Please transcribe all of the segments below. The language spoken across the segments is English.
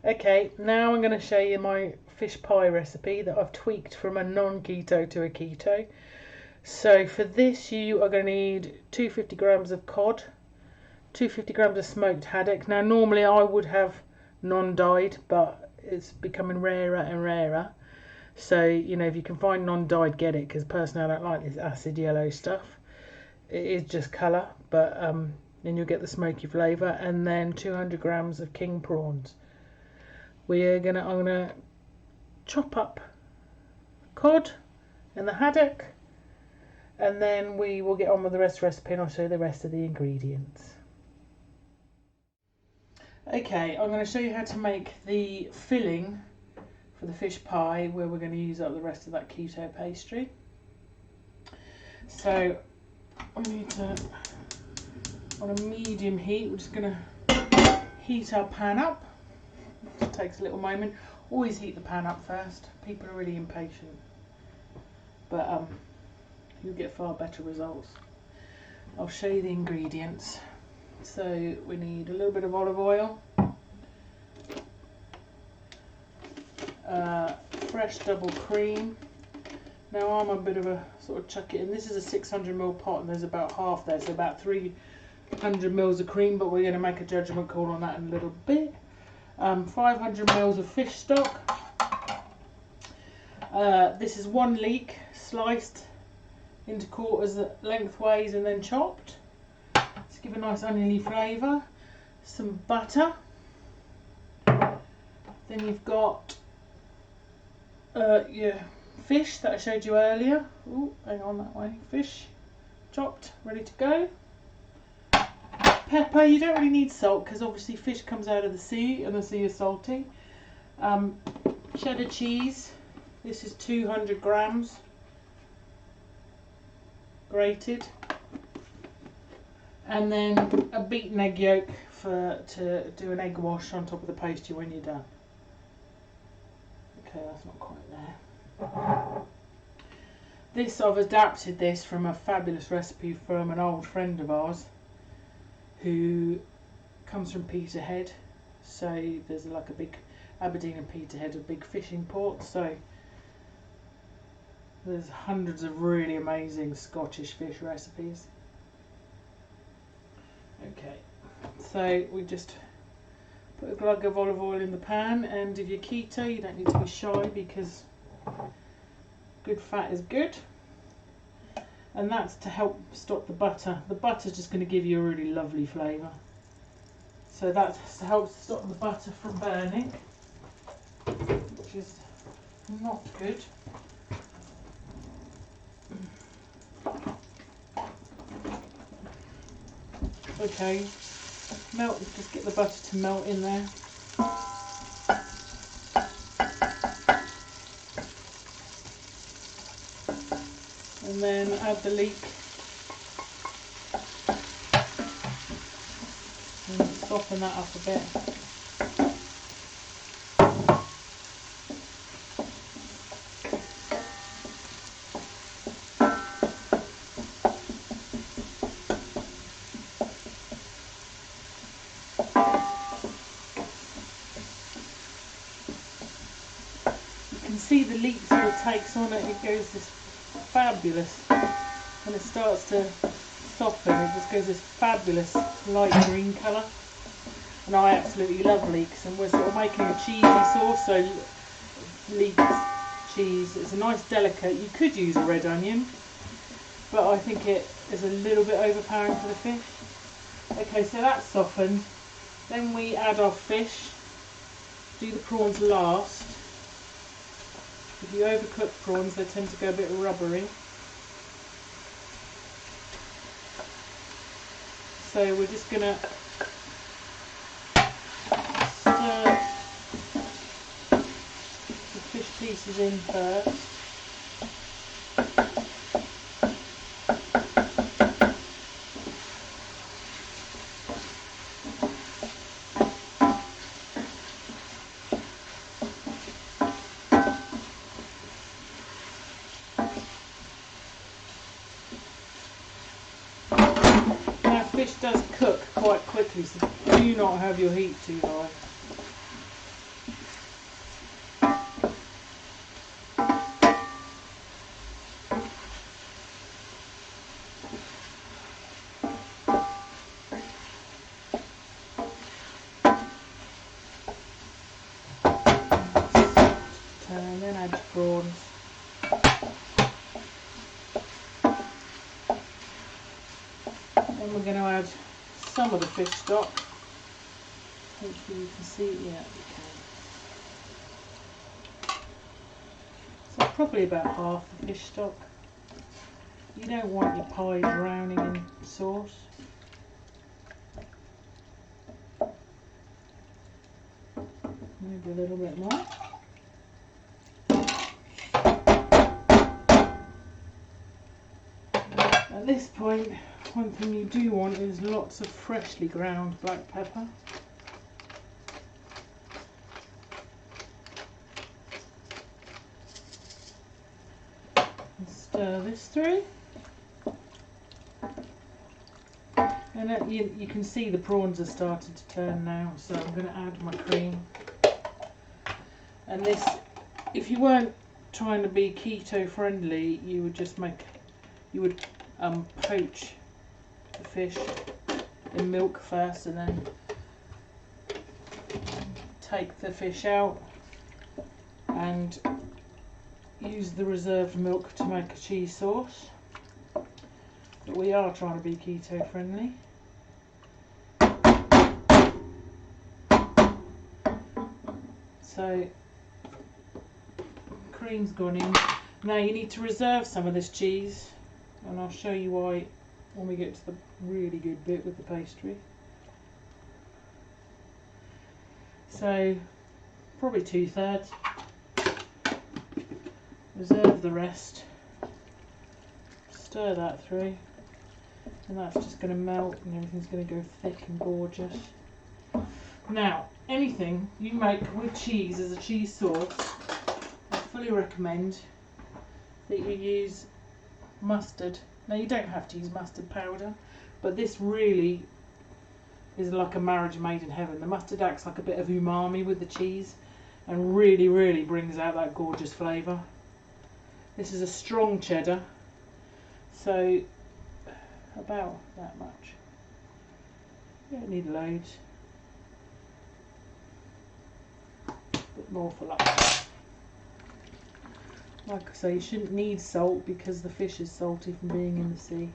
Okay, now I'm going to show you my fish pie recipe that I've tweaked from a non-keto to a keto. So for this you are going to need 250 grams of cod, 250 grams of smoked haddock. Now normally I would have non-dyed, but it's becoming rarer and rarer. So, you know, if you can find non-dyed, get it, because personally I don't like this acid yellow stuff. It is just colour, but then you'll get the smoky flavour. And then 200 grams of king prawns. I'm gonna chop up cod and the haddock, and then we will get on with the rest of the recipe and I'll show you the rest of the ingredients. Okay, I'm going to show you how to make the filling for the fish pie, where we're going to use up the rest of that keto pastry. So we need to, on a medium heat, we're just going to heat our pan up. It takes a little moment. Always heat the pan up first. People are really impatient, but you'll get far better results. I'll show you the ingredients. So we need a little bit of olive oil, fresh double cream. Now I'm a bit of a sort of chuck it in. This is a 600ml pot and there's about half there, so about 300 mils of cream, but we're going to make a judgment call on that in a little bit. 500 mils of fish stock. This is 1 leek sliced into quarters lengthways and then chopped. Let's give a nice oniony flavour. Some butter. Then you've got your fish that I showed you earlier. Ooh, hang on that way. Fish chopped, ready to go. Pepper. You don't really need salt because obviously fish comes out of the sea and the sea is salty. Cheddar cheese. This is 200 grams grated. And then a beaten egg yolk to do an egg wash on top of the pastry when you're done. Okay, that's not quite there. This, I've adapted this from a fabulous recipe from an old friend of ours who comes from Peterhead. So there's like a big Aberdeen and Peterhead, a big fishing port. So there's hundreds of really amazing Scottish fish recipes. Okay, so we just put a glug of olive oil in the pan, and if you're keto you don't need to be shy because good fat is good, and that's to help stop the butter. The butter's just going to give you a really lovely flavour, so that helps stop the butter from burning, which is not good. Okay, just get the butter to melt in there. And then add the leek and soften that up a bit. See the leek sort of takes on it, it goes this fabulous, when it starts to soften it just goes this fabulous light green colour, and I absolutely love leeks, and we're sort of making a cheesy sauce, so leek cheese, it's a nice delicate. You could use a red onion, but I think it is a little bit overpowering for the fish. Okay, so that's softened, then we add our fish, do the prawns last. If you overcook prawns, they tend to go a bit rubbery. So we're just going to stir the fish pieces in first. Fish does cook quite quickly, so do not have your heat too high. prawns. Then we're going to add some of the fish stock. Hopefully you can see it. Yeah, you can. So probably about half the fish stock. You don't want your pie drowning in sauce. Maybe a little bit more. At this point, one thing you do want is lots of freshly ground black pepper. And stir this through. And you can see the prawns are starting to turn now, so I'm going to add my cream. And this, if you weren't trying to be keto friendly, you would just poach the fish in milk first, and then take the fish out and use the reserved milk to make a cheese sauce. But we are trying to be keto friendly. So cream's gone in. Now you need to reserve some of this cheese, and I'll show you why when we get to the really good bit with the pastry. So probably 2/3. Reserve the rest. Stir that through, and that's just going to melt and everything's going to go thick and gorgeous. Now, anything you make with cheese as a cheese sauce, I fully recommend that you use mustard. Now, you don't have to use mustard powder, but this really is like a marriage made in heaven. The mustard acts like a bit of umami with the cheese and really, really brings out that gorgeous flavour. This is a strong cheddar, so about that much. You don't need loads. Bit more for luck. Like I say, you shouldn't need salt because the fish is salty from being in the sea.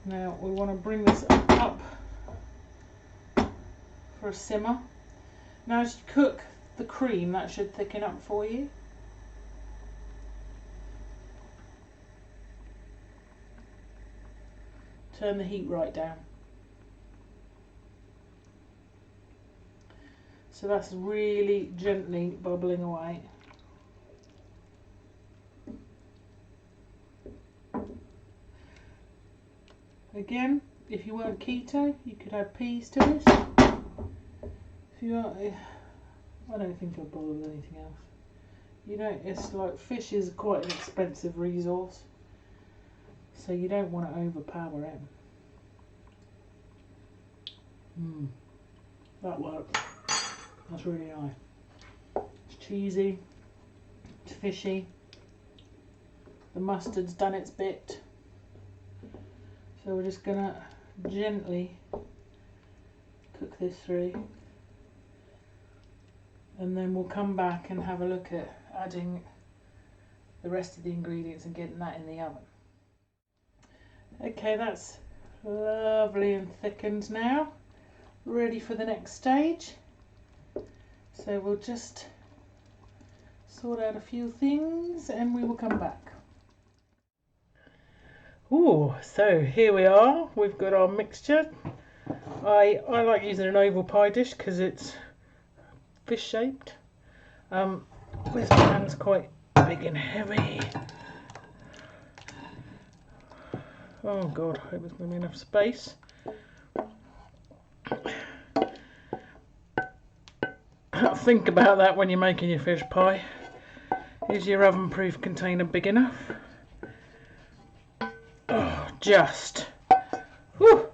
Now we want to bring this up for a simmer. Now as you cook the cream, that should thicken up for you. Turn the heat right down. So that's really gently bubbling away. Again, if you weren't keto, you could add peas to this. If you are, I don't think I'd bother with anything else. You don't. It's like fish is quite an expensive resource, so you don't want to overpower it. That works. That's really nice. It's cheesy, it's fishy, the mustard's done its bit, so we're just gonna gently cook this through, and then we'll come back and have a look at adding the rest of the ingredients and getting that in the oven. Okay, that's lovely and thickened now, ready for the next stage. So we'll just sort out a few things and we will come back. Ooh, so here we are. We've got our mixture. I like using an oval pie dish because it's fish shaped. This pan's quite big and heavy. Oh God, I hope there's going to be enough space. Think about that when you're making your fish pie. Is your oven proof container big enough? Oh, just. Whew.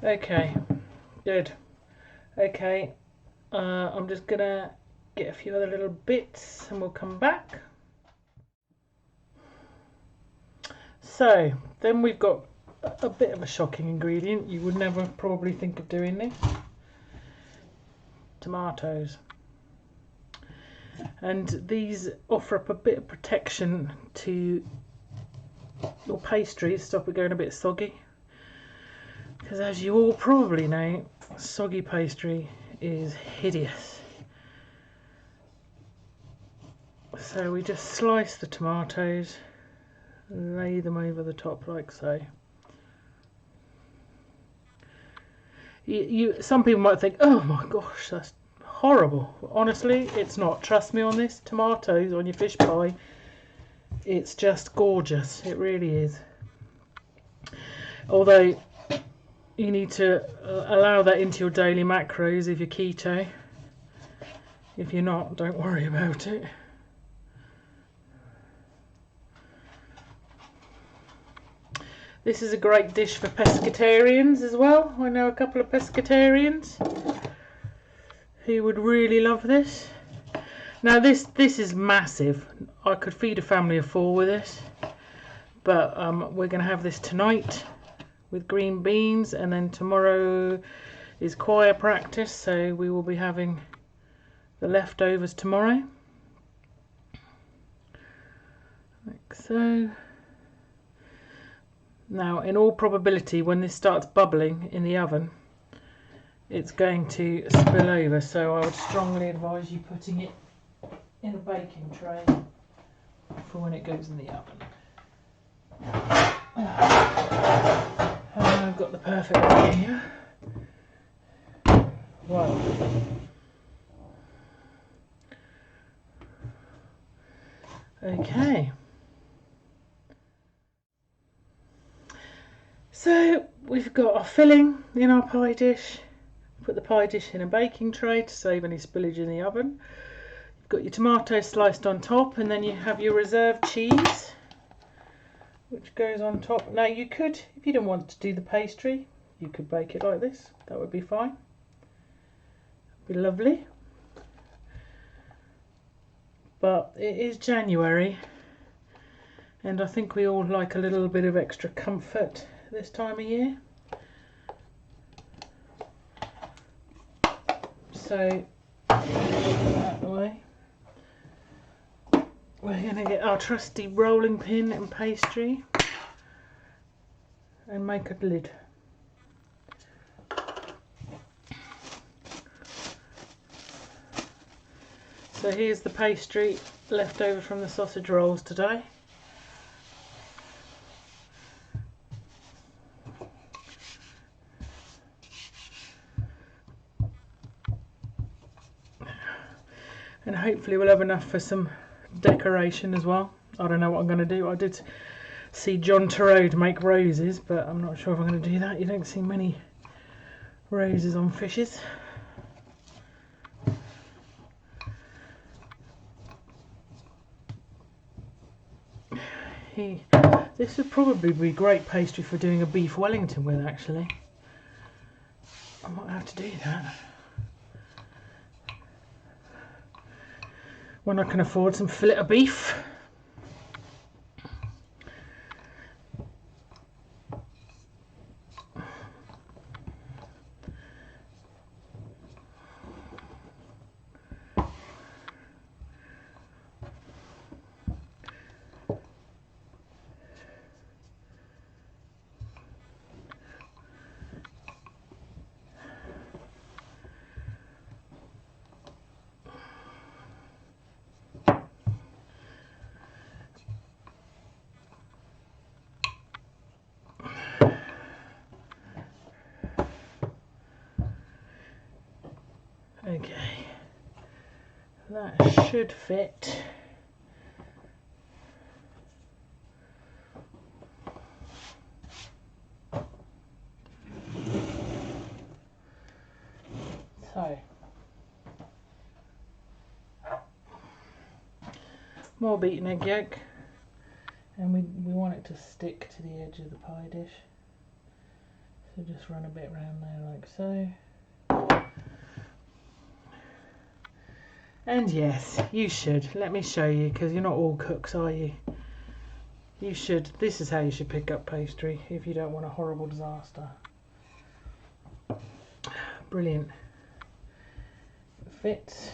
Okay, good. Okay, I'm just gonna get a few other little bits and we'll come back. So then we've got a bit of a shocking ingredient. You would never probably think of doing this. tomatoes. And these offer up a bit of protection to your pastry, stop it going a bit soggy. Because as you all probably know, soggy pastry is hideous. So we just slice the tomatoes, lay them over the top like so. Some people might think, oh my gosh, that's horrible. Honestly, it's not. Trust me on this. Tomatoes on your fish pie, it's just gorgeous. It really is. Although you need to allow that into your daily macros if you're keto. If you're not, don't worry about it. This is a great dish for pescatarians as well. I know a couple of pescatarians who would really love this. Now this is massive. I could feed a family of 4 with this, but we're going to have this tonight with green beans, and then tomorrow is choir practice, so we will be having the leftovers tomorrow, like so. Now in all probability, when this starts bubbling in the oven, it's going to spill over, so I would strongly advise you putting it in a baking tray for when it goes in the oven. I've got the perfect one here. Wow. Okay. So we've got our filling in our pie dish. Put the pie dish in a baking tray to save any spillage in the oven. You've got your tomatoes sliced on top, and then you have your reserved cheese, which goes on top. Now you could, if you didn't want to do the pastry, you could bake it like this. That would be fine. Be lovely. But it is January, and I think we all like a little bit of extra comfort this time of year. So that way, we're going to get our trusty rolling pin and pastry and make a lid. So here's the pastry left over from the sausage rolls today. And hopefully we'll have enough for some decoration as well. I don't know what I'm going to do. I did see John Turode make roses, but I'm not sure if I'm going to do that. You don't see many roses on fishes. This would probably be great pastry for doing a beef Wellington with, actually. I might have to do that when I can afford some fillet of beef. Okay, that should fit. So, more beaten egg yolk, and we want it to stick to the edge of the pie dish. So just run a bit around there like so. And yes, you should. Let me show you, because you're not all cooks, are you? You should. This is how you should pick up pastry if you don't want a horrible disaster. Brilliant. fits.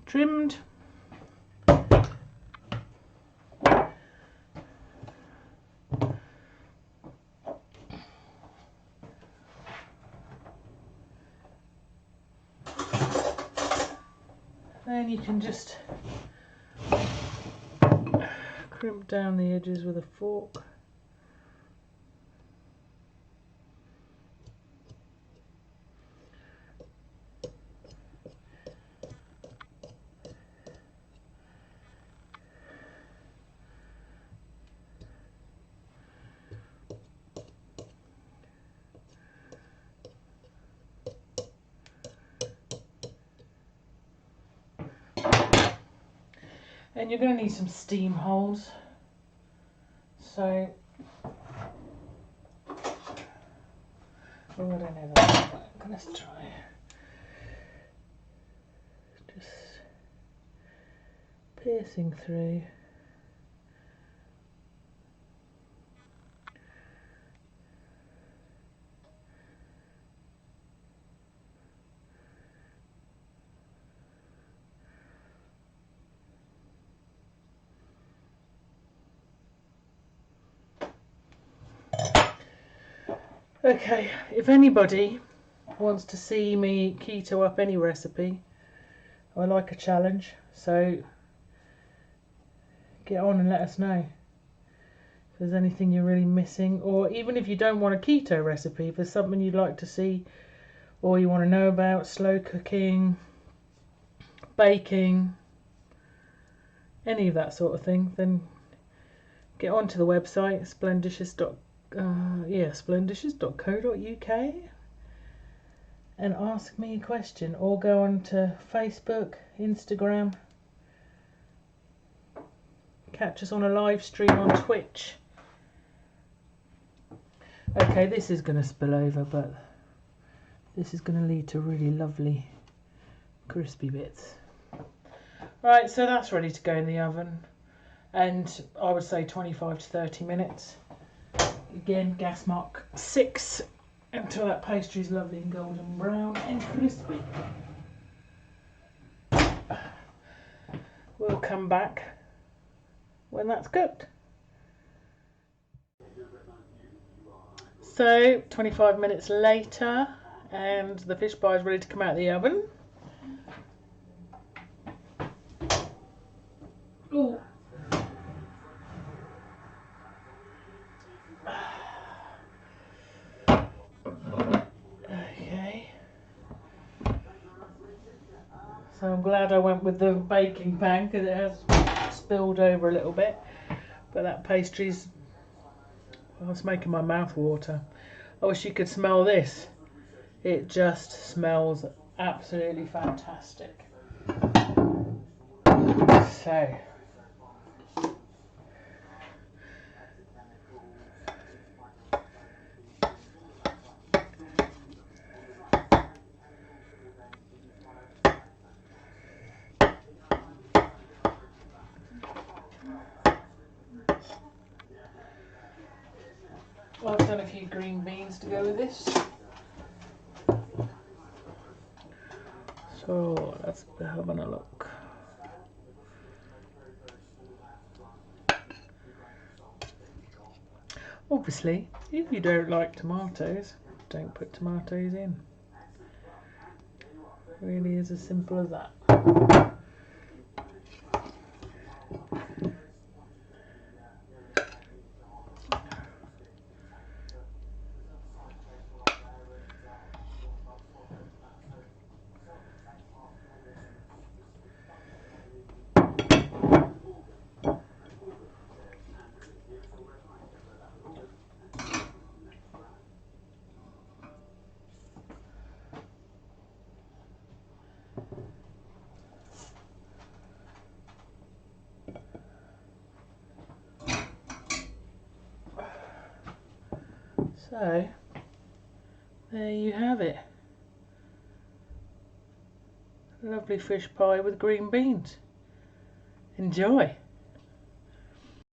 Trimmed. Then you can just crimp down the edges with a fork. And you're going to need some steam holes. So, oh, I don't know that. Let's try. Just piercing through. Okay, if anybody wants to see me keto up any recipe, I like a challenge, so get on and let us know if there's anything you're really missing, or even if you don't want a keto recipe, if there's something you'd like to see or you want to know about, slow cooking, baking, any of that sort of thing, then get onto the website splendicious.co.uk and ask me a question, or go on to Facebook, Instagram, catch us on a live stream on Twitch. Okay, this is going to spill over, but this is going to lead to really lovely crispy bits. Right, so that's ready to go in the oven, and I would say 25 to 30 minutes. Again, gas mark 6, until that pastry is lovely and golden brown and crispy. We'll come back when that's cooked. So 25 minutes later, and the fish pie is ready to come out of the oven. Ooh. Okay. So I'm glad I went with the baking pan, because it has spilled over a little bit. But that pastry's, well, it's making my mouth water. I wish you could smell this. It just smells absolutely fantastic. So, I've done a few green beans to go with this. So let's have a look. Obviously, if you don't like tomatoes, don't put tomatoes in. It really is as simple as that. So, there you have it. Lovely fish pie with green beans. Enjoy!